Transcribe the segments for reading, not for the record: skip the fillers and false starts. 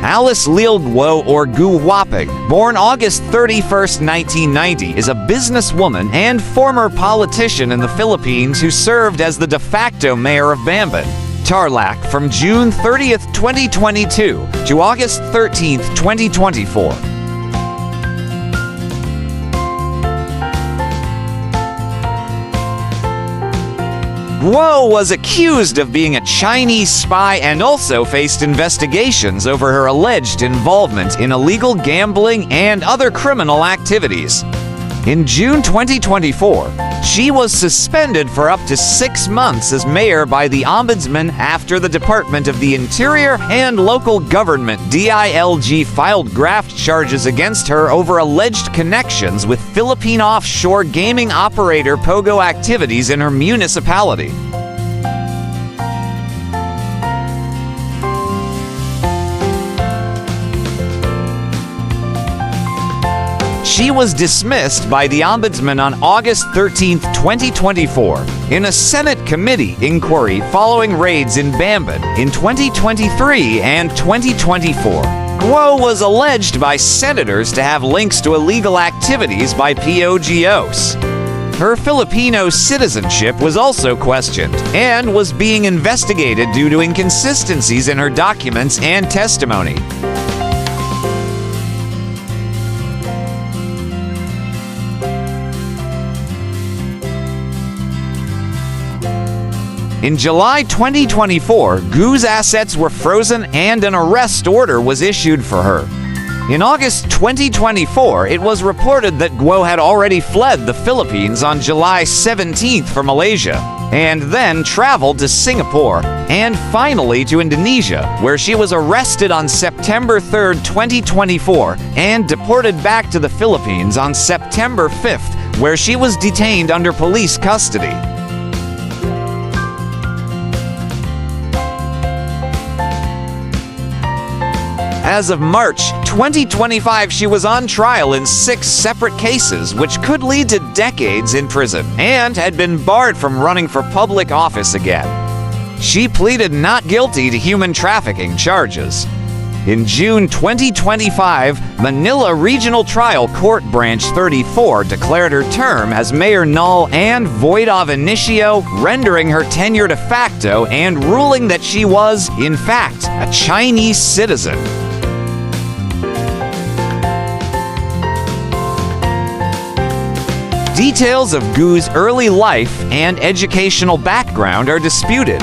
Alice Leal Guo, or Gu Huápíng, born August 31, 1990, is a businesswoman and former politician in the Philippines who served as the de facto mayor of Bamban, Tarlac from June 30, 2022 to August 13, 2024. Guo was accused of being a Chinese spy and also faced investigations over her alleged involvement in illegal gambling and other criminal activities. In June 2024, she was suspended for up to 6 months as mayor by the Ombudsman after the Department of the Interior and Local Government DILG filed graft charges against her over alleged connections with Philippine offshore gaming operator Pogo activities in her municipality. She was dismissed by the Ombudsman on August 13, 2024, in a Senate committee inquiry following raids in Bamban in 2023 and 2024. Guo was alleged by senators to have links to illegal activities by POGOs. Her Filipino citizenship was also questioned and was being investigated due to inconsistencies in her documents and testimony. In July 2024, Gu's assets were frozen and an arrest order was issued for her. In August 2024, it was reported that Guo had already fled the Philippines on July 17th for Malaysia, and then traveled to Singapore, and finally to Indonesia, where she was arrested on September 3rd, 2024, and deported back to the Philippines on September 5th, where she was detained under police custody. As of March 2025, she was on trial in 6 separate cases, which could lead to decades in prison, and had been barred from running for public office again. She pleaded not guilty to human trafficking charges. In June 2025, Manila Regional Trial Court Branch 34 declared her term as mayor null and void ab initio, rendering her tenure de facto and ruling that she was, in fact, a Chinese citizen. Details of Gu's early life and educational background are disputed.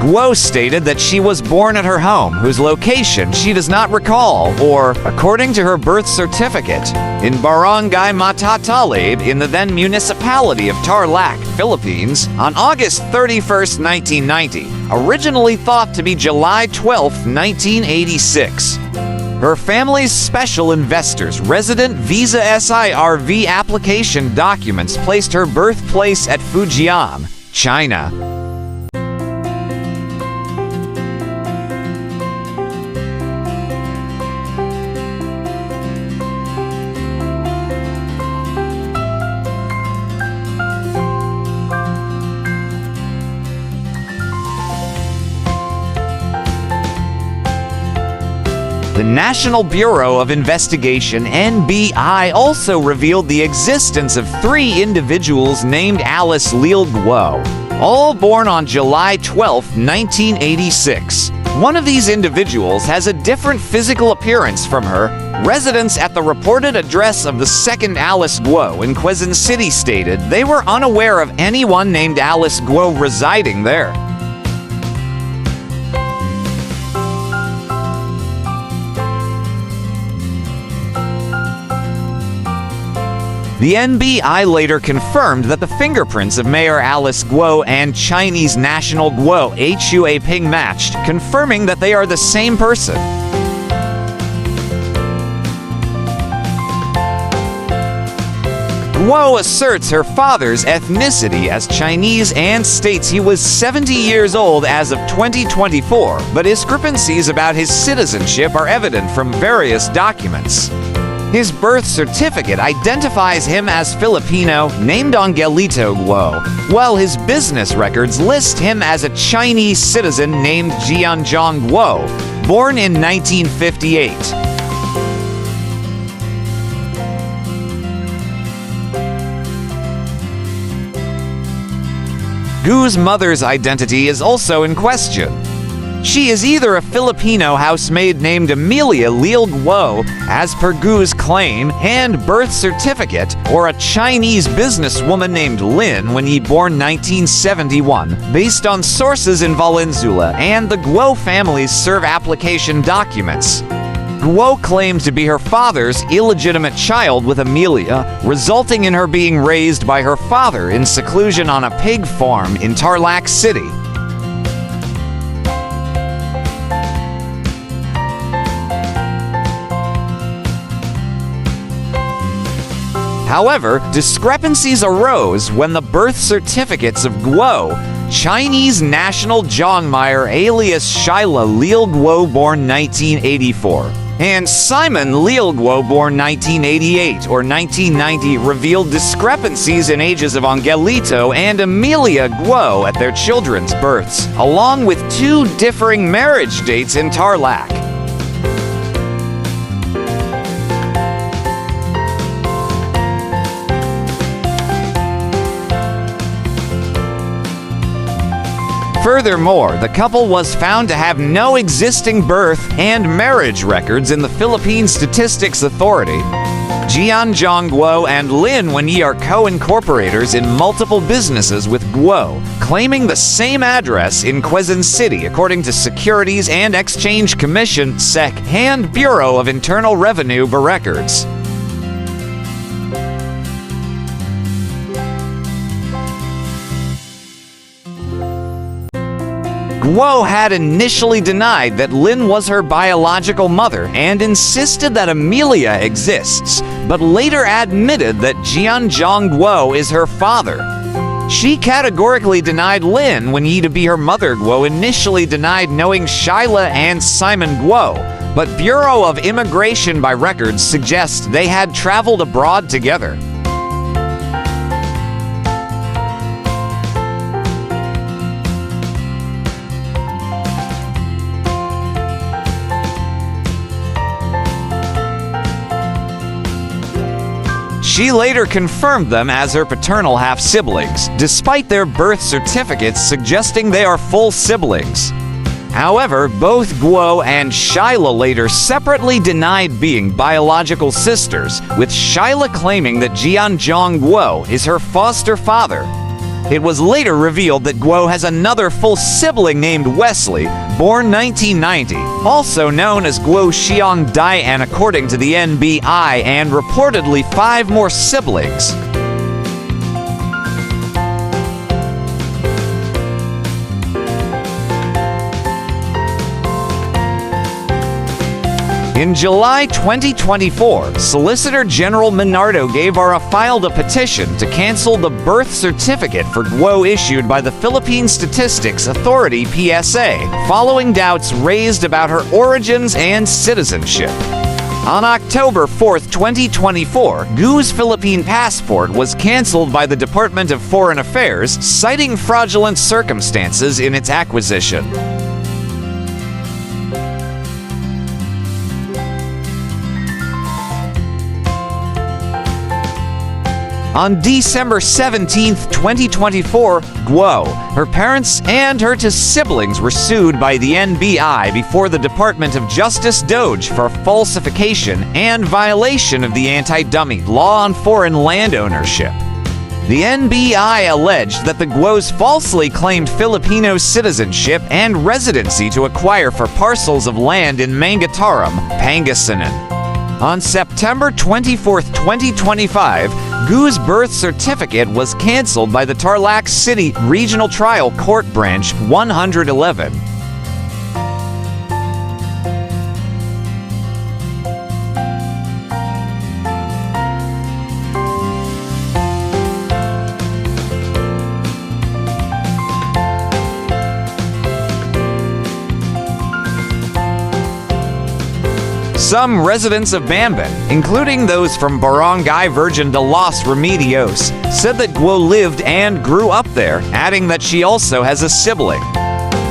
Guo stated that she was born at her home, whose location she does not recall, or, according to her birth certificate, in Barangay Matatalib in the then municipality of Tarlac, Philippines, on August 31, 1990, originally thought to be July 12, 1986. Her family's special investors' resident visa SIRV application documents placed her birthplace at Fujian, China. The National Bureau of Investigation, NBI, also revealed the existence of 3 individuals named Alice Leal Guo, all born on July 12, 1986. One of these individuals has a different physical appearance from her. Residents at the reported address of the second Alice Guo in Quezon City stated they were unaware of anyone named Alice Guo residing there. The NBI later confirmed that the fingerprints of Mayor Alice Guo and Chinese national Guo Huápíng matched, confirming that they are the same person. Guo asserts her father's ethnicity as Chinese and states he was 70 years old as of 2024, but discrepancies about his citizenship are evident from various documents. His birth certificate identifies him as Filipino, named Angelito Guo, while his business records list him as a Chinese citizen named Jianzhong Guo, born in 1958. Gu's mother's identity is also in question. She is either a Filipino housemaid named Amelia Leal Guo, as per Gu's claim and birth certificate, or a Chinese businesswoman named Lin when he born 1971, based on sources in Valenzuela and the Guo family's serve application documents. Guo claimed to be her father's illegitimate child with Amelia, resulting in her being raised by her father in seclusion on a pig farm in Tarlac City. However, discrepancies arose when the birth certificates of Guo, Chinese national Zhongmeier alias Shyla Leal Guo born 1984, and Simon Leal Guo born 1988 or 1990 revealed discrepancies in ages of Angelito and Amelia Guo at their children's births, along with two differing marriage dates in Tarlac. Furthermore, the couple was found to have no existing birth and marriage records in the Philippine Statistics Authority. Jianzhong Guo and Lin Wenyi are co-incorporators in multiple businesses with Guo, claiming the same address in Quezon City according to Securities and Exchange Commission (SEC) and Bureau of Internal Revenue records. Guo had initially denied that Lin was her biological mother and insisted that Amelia exists, but later admitted that Jianzhong Guo is her father. She categorically denied Lin Wenyi to be her mother. Guo initially denied knowing Shyla and Simon Guo, but Bureau of Immigration by records suggest they had traveled abroad together. She later confirmed them as her paternal half-siblings, despite their birth certificates suggesting they are full siblings. However, both Guo and Shyla later separately denied being biological sisters, with Shyla claiming that Jianzhong Guo is her foster father. It was later revealed that Guo has another full sibling named Wesley, born 1990, also known as Guo Xiang Dian according to the NBI, and reportedly 5 more siblings. In July 2024, Solicitor General Minardo Guevara filed a petition to cancel the birth certificate for Guo issued by the Philippine Statistics Authority (PSA), following doubts raised about her origins and citizenship. On October 4, 2024, Gu's Philippine passport was canceled by the Department of Foreign Affairs, citing fraudulent circumstances in its acquisition. On December 17, 2024, Guo, her parents, and her 2 siblings were sued by the NBI before the Department of Justice DOJ for falsification and violation of the anti-dummy law on foreign land ownership. The NBI alleged that the Guos falsely claimed Filipino citizenship and residency to acquire for parcels of land in Mangataram, Pangasinan. On September 24, 2025, Gu's birth certificate was canceled by the Tarlac City Regional Trial Court Branch 111. Some residents of Bamban, including those from Barangay Virgen de los Remedios, said that Guo lived and grew up there, adding that she also has a sibling.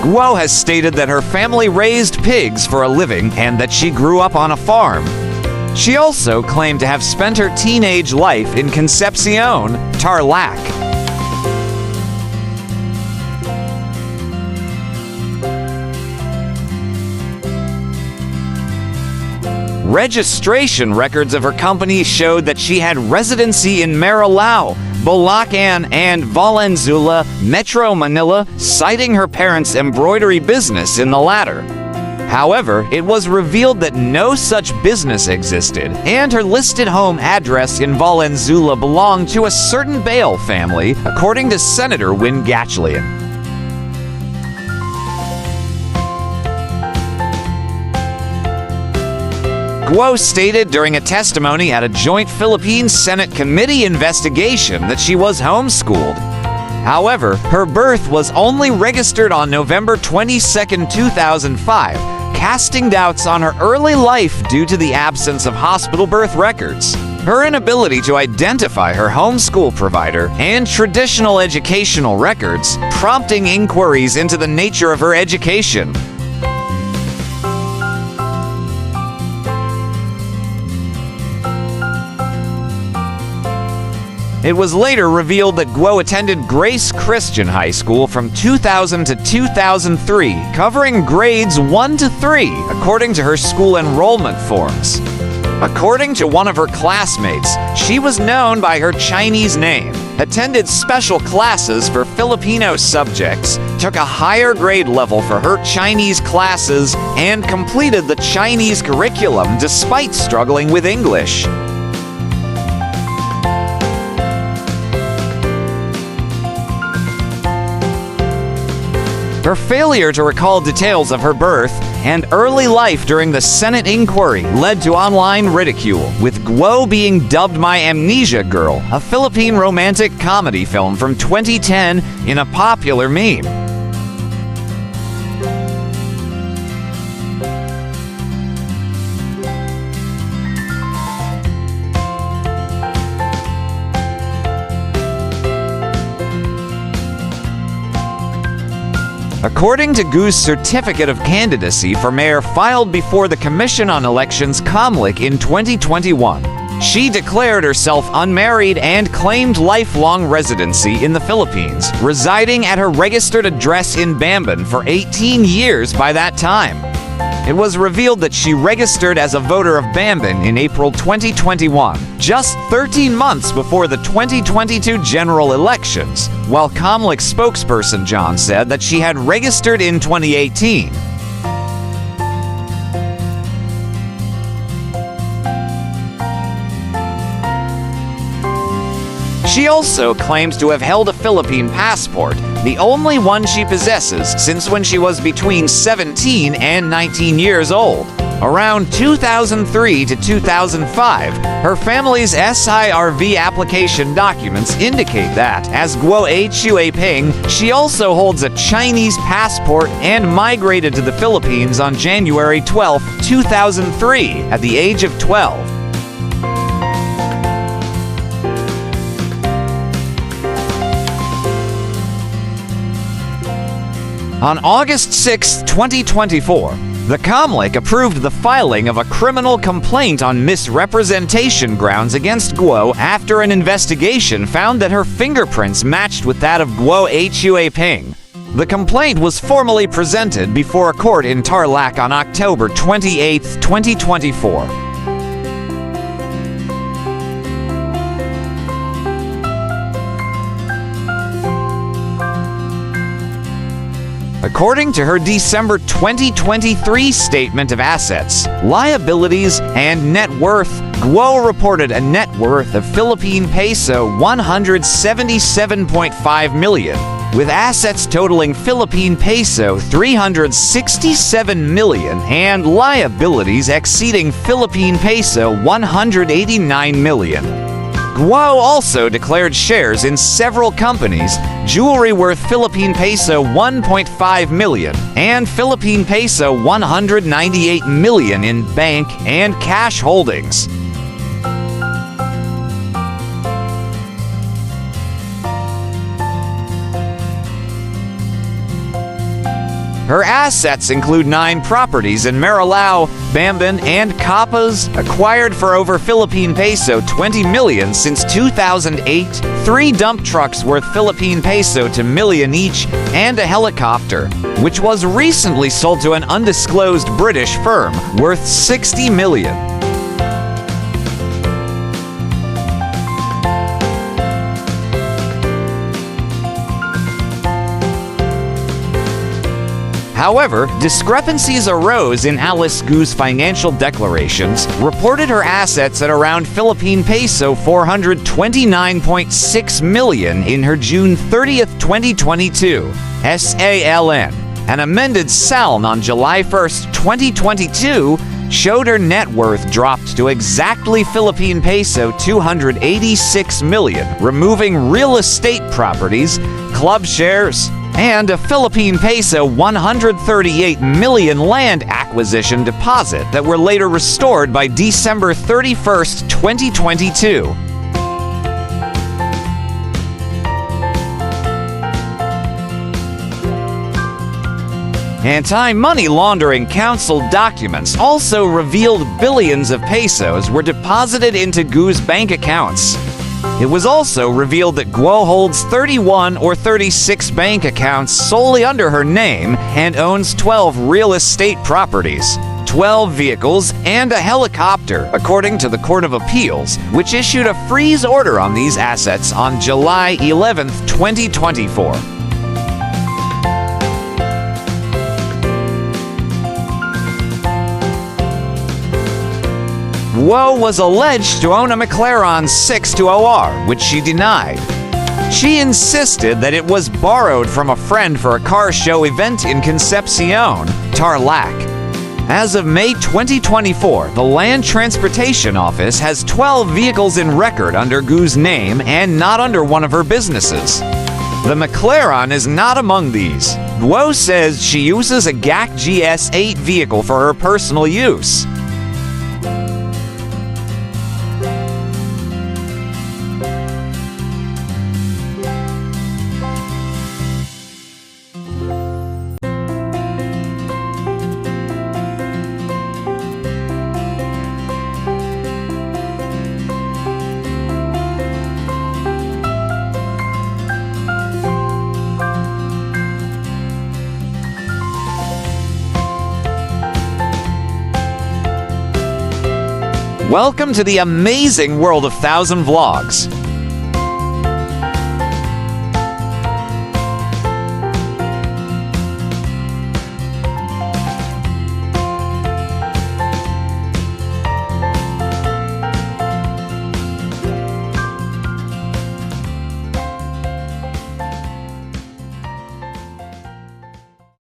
Guo has stated that her family raised pigs for a living and that she grew up on a farm. She also claimed to have spent her teenage life in Concepcion, Tarlac. Registration records of her company showed that she had residency in Marilao, Bulacan, and Valenzuela, Metro Manila, citing her parents' embroidery business in the latter. However, it was revealed that no such business existed, and her listed home address in Valenzuela belonged to a certain Bale family, according to Senator Win Gatchalian. Guo stated during a testimony at a joint Philippine Senate committee investigation that she was homeschooled. However, her birth was only registered on November 22, 2005, casting doubts on her early life due to the absence of hospital birth records, her inability to identify her homeschool provider, and traditional educational records, prompting inquiries into the nature of her education. It was later revealed that Guo attended Grace Christian High School from 2000 to 2003, covering grades 1 to 3, according to her school enrollment forms. According to one of her classmates, she was known by her Chinese name, attended special classes for Filipino subjects, took a higher grade level for her Chinese classes, and completed the Chinese curriculum despite struggling with English. Her failure to recall details of her birth and early life during the Senate inquiry led to online ridicule, with Guo being dubbed My Amnesia Girl, a Philippine romantic comedy film from 2010, in a popular meme. According to Gu's certificate of candidacy for mayor filed before the Commission on Elections COMELEC in 2021, she declared herself unmarried and claimed lifelong residency in the Philippines, residing at her registered address in Bamban for 18 years by that time. It was revealed that she registered as a voter of Bamban in April 2021, just 13 months before the 2022 general elections, while COMELEC spokesperson John said that she had registered in 2018. She also claims to have held a Philippine passport, the only one she possesses since when she was between 17 and 19 years old. Around 2003 to 2005, her family's SIRV application documents indicate that, as Guo Huápíng, she also holds a Chinese passport and migrated to the Philippines on January 12, 2003, at the age of 12. On August 6, 2024, the COMELEC approved the filing of a criminal complaint on misrepresentation grounds against Guo after an investigation found that her fingerprints matched with that of Guo Huápíng. The complaint was formally presented before a court in Tarlac on October 28, 2024. According to her December 2023 statement of assets, liabilities, and net worth, Guo reported a net worth of Philippine peso 177.5 million, with assets totaling Philippine peso 367 million and liabilities exceeding Philippine peso 189 million. Guo also declared shares in several companies, jewelry worth Philippine peso 1.5 million and Philippine peso 198 million in bank and cash holdings. Her assets include 9 properties in Marilao, Bamban, and Capas, acquired for over Philippine peso 20 million since 2008, 3 dump trucks worth Philippine peso 2 million each, and a helicopter, which was recently sold to an undisclosed British firm worth 60 million. However, discrepancies arose in Alice Gu's financial declarations, reported her assets at around Philippine peso 429.6 million in her June 30th, 2022 SALN. An amended SALN on July 1st, 2022 showed her net worth dropped to exactly Philippine peso 286 million, removing real estate properties, club shares, and a Philippine peso 138 million land acquisition deposit that were later restored by December 31st, 2022. Anti-Money Laundering Council documents also revealed billions of pesos were deposited into Gu's bank accounts. It was also revealed that Guo holds 31 or 36 bank accounts solely under her name and owns 12 real estate properties, 12 vehicles, and a helicopter, according to the Court of Appeals, which issued a freeze order on these assets on July 11, 2024. Guo was alleged to own a McLaren 620R, which she denied. She insisted that it was borrowed from a friend for a car show event in Concepcion, Tarlac. As of May 2024, the Land Transportation Office has 12 vehicles in record under Gu's name and not under one of her businesses. The McLaren is not among these. Guo says she uses a GAC GS8 vehicle for her personal use. Welcome to the amazing world of 1000 Vlogs.